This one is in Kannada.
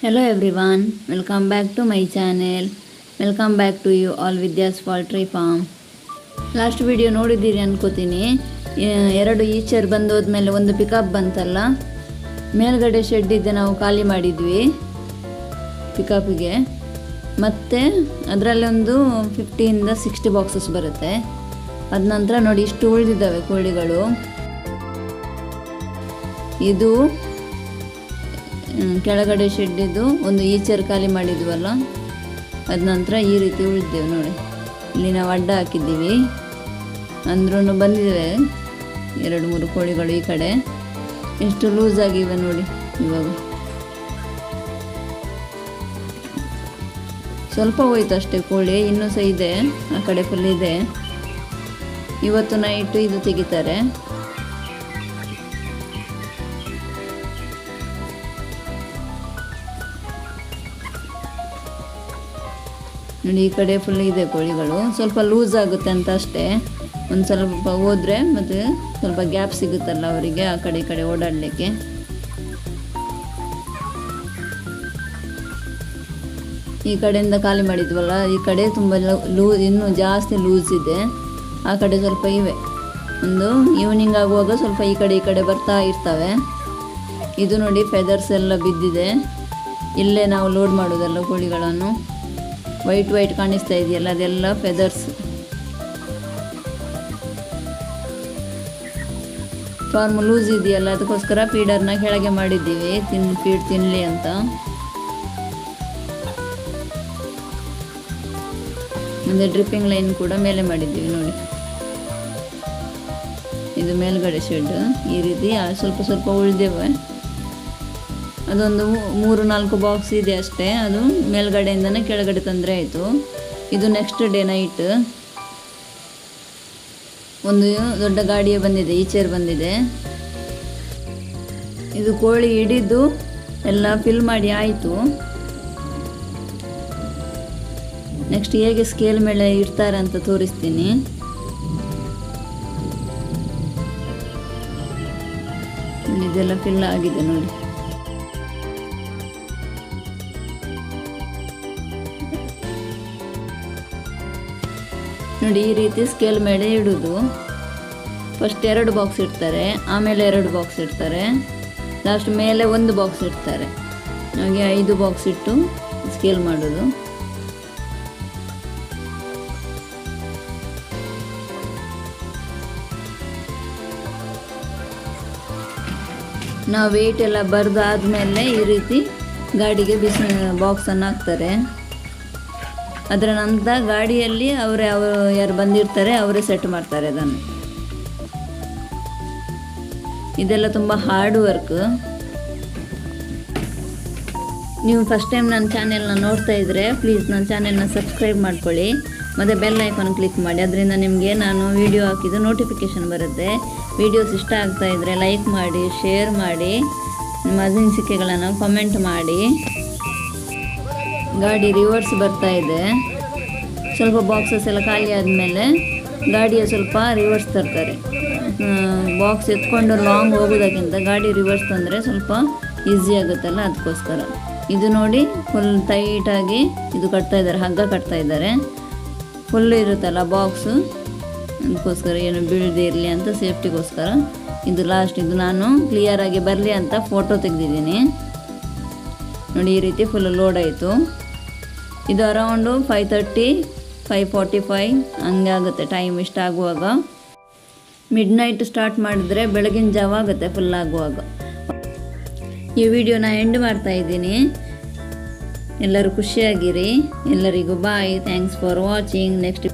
Hello everyone, welcome back to my channel. Welcome back to you all Vidya's poultry farm. Last video ನೋಡಿದ್ದೀರಿ ಅನ್ಕೋತೀನಿ. ಎರಡು ಈಚರ್ ಬಂದೋದ್ಮೇಲೆ ಒಂದು ಪಿಕಪ್ ಬಂತಲ್ಲ, ಮೇಲ್ಗಡೆ ಶೆಡ್ ಇದ್ದೆ ನಾವು ಖಾಲಿ ಮಾಡಿದ್ವಿ ಪಿಕಪ್ಗೆ. ಮತ್ತು ಅದರಲ್ಲಿ ಒಂದು 50 to 60 ಬಾಕ್ಸಸ್ ಬರುತ್ತೆ. ಅದ ನಂತರ ನೋಡಿ ಇಷ್ಟು ಉಳಿದಿದ್ದಾವೆ ಕೋಳಿಗಳು. ಇದು ಕೆಳಗಡೆ ಶೆಡ್ಡಿದ್ದು ಒಂದು ಈಚರ್ ಖಾಲಿ ಮಾಡಿದ್ವಲ್ಲ, ಅದ ನಂತರ ಈ ರೀತಿ ಉಳಿದ್ದೇವೆ ನೋಡಿ. ಇಲ್ಲಿ ನಾವು ಅಡ್ಡ ಹಾಕಿದ್ದೀವಿ ಅಂದ್ರೂ ಬಂದಿವೆ 2-3 ಕೋಳಿಗಳು. ಈ ಕಡೆ ಎಷ್ಟು ಲೂಸ್ ಆಗಿವೆ ನೋಡಿ. ಇವಾಗ ಸ್ವಲ್ಪ ಹೋಯ್ತು ಅಷ್ಟೇ ಕೋಳಿ, ಇನ್ನೂ ಸಹ ಇದೆ, ಆ ಕಡೆ ಫುಲ್ ಇದೆ. ಇವತ್ತು ನೈಟು ಇದು ತೆಗಿತಾರೆ. ನೋಡಿ ಈ ಕಡೆ ಫುಲ್ ಇದೆ ಕೋಳಿಗಳು. ಸ್ವಲ್ಪ ಲೂಸ್ ಆಗುತ್ತೆ ಅಂತ ಅಷ್ಟೇ. ಒಂದು ಸ್ವಲ್ಪ ಹೋದರೆ ಮತ್ತು ಸ್ವಲ್ಪ ಗ್ಯಾಪ್ ಸಿಗುತ್ತಲ್ಲ ಅವರಿಗೆ ಆ ಕಡೆ ಈ ಕಡೆ ಓಡಾಡಲಿಕ್ಕೆ. ಈ ಕಡೆಯಿಂದ ಖಾಲಿ ಮಾಡಿದ್ವಲ್ಲ, ಈ ಕಡೆ ತುಂಬ ಇನ್ನೂ ಜಾಸ್ತಿ ಲೂಸ್ ಇದೆ. ಆ ಕಡೆ ಸ್ವಲ್ಪ ಇವೆ. ಒಂದು ಈವ್ನಿಂಗ್ ಆಗುವಾಗ ಸ್ವಲ್ಪ ಈ ಕಡೆ ಬರ್ತಾ ಇರ್ತವೆ. ಇದು ನೋಡಿ ಫೆದರ್ಸ್ ಎಲ್ಲ ಬಿದ್ದಿದೆ. ಇಲ್ಲೇ ನಾವು ಲೋಡ್ ಮಾಡೋದಲ್ಲ ಕೋಳಿಗಳನ್ನು. ವೈಟ್ ಕಾಣಿಸ್ತಾ ಇದೆಯಲ್ಲ, ಅದೆಲ್ಲ ಫೆದರ್ಸ್. ಫಾರ್ಮ್ ಲೂಸ್ ಇದೆಯಲ್ಲ, ಅದಕ್ಕೋಸ್ಕರ ಫೀಡರ್ನ ಕೆಳಗೆ ಮಾಡಿದ್ದೀವಿ, ಫೀಡ್ ತಿನ್ನಲಿ ಅಂತ. ಮುಂದೆ ಡ್ರಿಪ್ಪಿಂಗ್ ಲೈನ್ ಕೂಡ ಮೇಲೆ ಮಾಡಿದ್ದೀವಿ ನೋಡಿ. ಇದು ಮೇಲ್ಗಡೆ ಶೆಡ್. ಈ ರೀತಿ ಸ್ವಲ್ಪ ಉಳಿದೇವೆ. ಅದೊಂದು 3-4 ಬಾಕ್ಸ್ ಇದೆ ಅಷ್ಟೇ. ಅದು ಮೇಲ್ಗಡೆಯಿಂದನೇ ಕೆಳಗಡೆ ತಂದರೆ ಆಯಿತು. ಇದು ನೆಕ್ಸ್ಟ್ ಡೇ ನೈಟ್ ಒಂದು ದೊಡ್ಡ ಗಾಡಿಯೇ ಬಂದಿದೆ, ಈಚೆರ್ ಬಂದಿದೆ. ಇದು ಕೋಳಿ ಹಿಡಿದು ಎಲ್ಲ ಫಿಲ್ ಮಾಡಿ ಆಯಿತು. ನೆಕ್ಸ್ಟ್ ಹೇಗೆ ಸ್ಕೇಲ್ ಮೇಲೆ ಇಡ್ತಾರೆ ಅಂತ ತೋರಿಸ್ತೀನಿ. ಇದೆಲ್ಲ ಫಿಲ್ ಆಗಿದೆ ನೋಡಿ. ನೋಡಿ ಈ ರೀತಿ ಸ್ಕೇಲ್ ಮೇಲೆ ಇಡೋದು. ಫಸ್ಟ್ 2 ಬಾಕ್ಸ್ ಇಡ್ತಾರೆ, ಆಮೇಲೆ 2 ಬಾಕ್ಸ್ ಇಡ್ತಾರೆ, ಲಾಸ್ಟ್ ಮೇಲೆ 1 ಬಾಕ್ಸ್ ಇಡ್ತಾರೆ. ಹಾಗೆ 5 ಬಾಕ್ಸ್ ಇಟ್ಟು ಸ್ಕೇಲ್ ಮಾಡೋದು. ನಾವು ವೆಯ್ಟ್ ಎಲ್ಲ ಬರೆದಾದ್ಮೇಲೆ ಈ ರೀತಿ ಗಾಡಿಗೆ ಬಾಕ್ಸನ್ನು ಹಾಕ್ತಾರೆ. ಅದರ ನಂತರ ಗಾಡಿಯಲ್ಲಿ ಅವರು ಯಾರು ಬಂದಿರ್ತಾರೆ ಅವರೇ ಸೆಟ್ ಮಾಡ್ತಾರೆ ಅದನ್ನು. ಇದೆಲ್ಲ ತುಂಬ ಹಾರ್ಡ್ ವರ್ಕ್. ನೀವು ಫಸ್ಟ್ ಟೈಮ್ ನನ್ನ ಚಾನೆಲ್ನ ನೋಡ್ತಾ ಇದ್ದರೆ ಪ್ಲೀಸ್ ನನ್ನ ಚಾನೆಲ್ನ ಸಬ್ಸ್ಕ್ರೈಬ್ ಮಾಡ್ಕೊಳ್ಳಿ, ಮತ್ತು ಬೆಲ್ ಐಕಾನ್ ಕ್ಲಿಕ್ ಮಾಡಿ. ಅದರಿಂದ ನಿಮಗೆ ನಾನು ವಿಡಿಯೋ ಹಾಕಿದ್ದು ನೋಟಿಫಿಕೇಷನ್ ಬರುತ್ತೆ. ವಿಡಿಯೋಸ್ ಇಷ್ಟ ಆಗ್ತಾಯಿದ್ರೆ ಲೈಕ್ ಮಾಡಿ, ಶೇರ್ ಮಾಡಿ, ನಿಮ್ಮ ಅನಿಸಿಕೆಗಳನ್ನು ಕಮೆಂಟ್ ಮಾಡಿ. ಗಾಡಿ ರಿವರ್ಸ್ ಬರ್ತಾ ಇದೆ. ಸ್ವಲ್ಪ ಬಾಕ್ಸಸ್ ಎಲ್ಲ ಖಾಲಿ ಆದಮೇಲೆ ಗಾಡಿಯ ಸ್ವಲ್ಪ ರಿವರ್ಸ್ ತರ್ತಾರೆ. ಬಾಕ್ಸ್ ಎತ್ಕೊಂಡು ಲಾಂಗ್ ಹೋಗೋದಕ್ಕಿಂತ ಗಾಡಿ ರಿವರ್ಸ್ ತಂದರೆ ಸ್ವಲ್ಪ ಈಸಿ ಆಗುತ್ತಲ್ಲ, ಅದಕ್ಕೋಸ್ಕರ. ಇದು ನೋಡಿ ಫುಲ್ ಟೈಟಾಗಿ ಇದು ಕಟ್ತಾಯಿದ್ದಾರೆ, ಹಗ್ಗ ಕಟ್ತಾಯಿದ್ದಾರೆ. ಫುಲ್ ಇರುತ್ತಲ್ಲ ಬಾಕ್ಸು, ಅದಕ್ಕೋಸ್ಕರ ಏನು ಬೀಳದೇ ಇರಲಿ ಅಂತ ಸೇಫ್ಟಿಗೋಸ್ಕರ. ಇದು ಲಾಸ್ಟ್. ಇದು ನಾನು ಕ್ಲಿಯರಾಗಿ ಬರಲಿ ಅಂತ ಫೋಟೋ ತೆಗೆದಿದ್ದೀನಿ ನೋಡಿ. ಈ ರೀತಿ ಫುಲ್ ಲೋಡ್ ಆಯಿತು. ಇದು ಅರೌಂಡು 5:30, 5:45 ಹಂಗೆ ಆಗುತ್ತೆ ಟೈಮ್. ಇಷ್ಟ ಆಗುವಾಗ ಮಿಡ್ ನೈಟ್ ಸ್ಟಾರ್ಟ್ ಮಾಡಿದ್ರೆ ಬೆಳಗಿನ ಜಾವ ಆಗುತ್ತೆ ಫುಲ್ ಆಗುವಾಗ. ಈ ವಿಡಿಯೋನ ಎಂಡ್ ಮಾಡ್ತಾ ಇದ್ದೀನಿ. ಎಲ್ಲರೂ ಖುಷಿಯಾಗಿರಿ. ಎಲ್ಲರಿಗೂ bye. Thanks for watching. Next